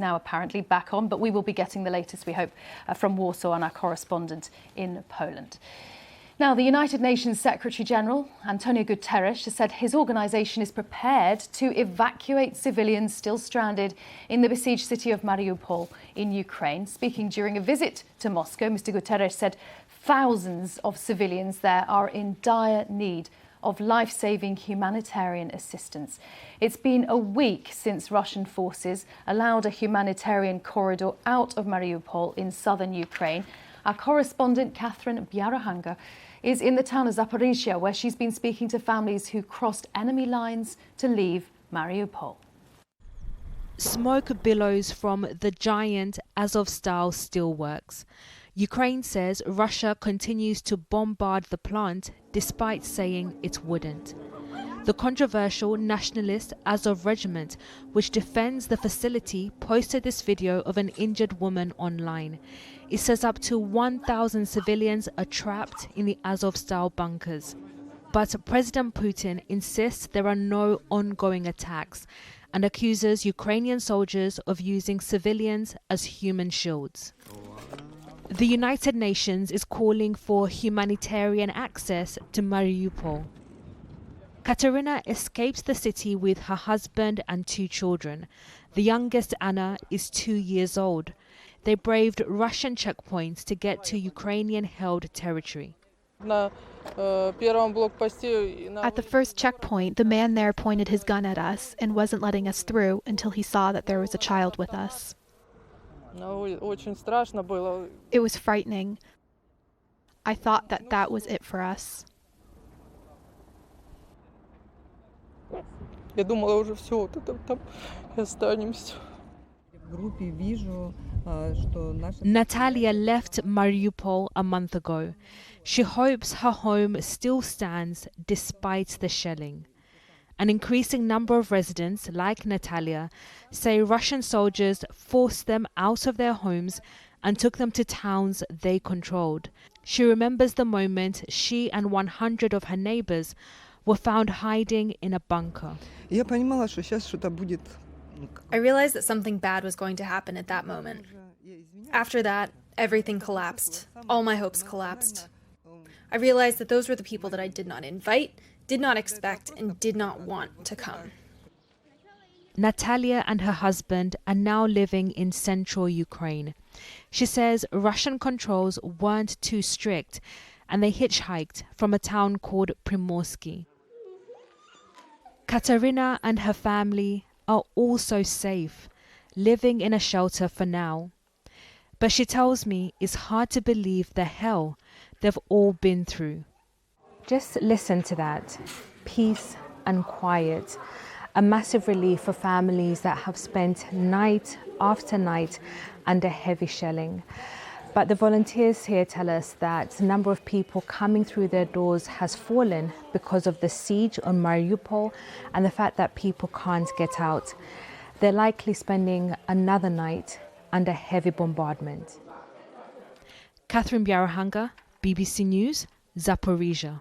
Now apparently back on, but we will be getting the latest, we hope, from Warsaw and our correspondent in Poland. Now, the United Nations Secretary-General, Moscow Guterres, has said his organisation is prepared to evacuate civilians still stranded in the besieged city of Mariupol in Ukraine. Speaking during a visit to Moscow, Mr Guterres said thousands of civilians there are in dire need of life-saving humanitarian assistance. It's been a week since Russian forces allowed a humanitarian corridor out of Mariupol in southern Ukraine. Our correspondent, Catherine Byaruhanga, is in the town of Zaporizhzhia, where she's been speaking to families who crossed enemy lines to leave Mariupol. Smoke billows from the giant Azovstal steelworks. Ukraine says Russia continues to bombard the plant despite saying it wouldn't. The controversial nationalist Azov regiment, which defends the facility, posted this video of an injured woman online. It says up to 1,000 civilians are trapped in the Azovstal bunkers. But President Putin insists there are no ongoing attacks and accuses Ukrainian soldiers of using civilians as human shields. The United Nations is calling for humanitarian access to Mariupol. Katerina escaped the city with her husband and 2 children. The youngest, Anna, is 2 years old. They braved Russian checkpoints to get to Ukrainian-held territory. At the first checkpoint, the man there pointed his gun at us and wasn't letting us through until he saw that there was a child with us. It was frightening. I thought that was it for us. Natalia left Mariupol a month ago. She hopes her home still stands despite the shelling. An increasing number of residents, like Natalia, say Russian soldiers forced them out of their homes and took them to towns they controlled. She remembers the moment she and 100 of her neighbors were found hiding in a bunker. I realized that something bad was going to happen at that moment. After that, everything collapsed. All my hopes collapsed. I realized that those were the people that I did not invite, did not expect, and did not want to come. Natalia and her husband are now living in central Ukraine. She says Russian controls weren't too strict and they hitchhiked from a town called Primorsky. Katerina and her family are also safe, living in a shelter for now. But she tells me it's hard to believe the hell they've all been through. Just listen to that. Peace and quiet. A massive relief for families that have spent night after night under heavy shelling. But the volunteers here tell us that the number of people coming through their doors has fallen because of the siege on Mariupol and the fact that people can't get out. They're likely spending another night under heavy bombardment. Catherine Byaruhanga, BBC News, Zaporizhzhia.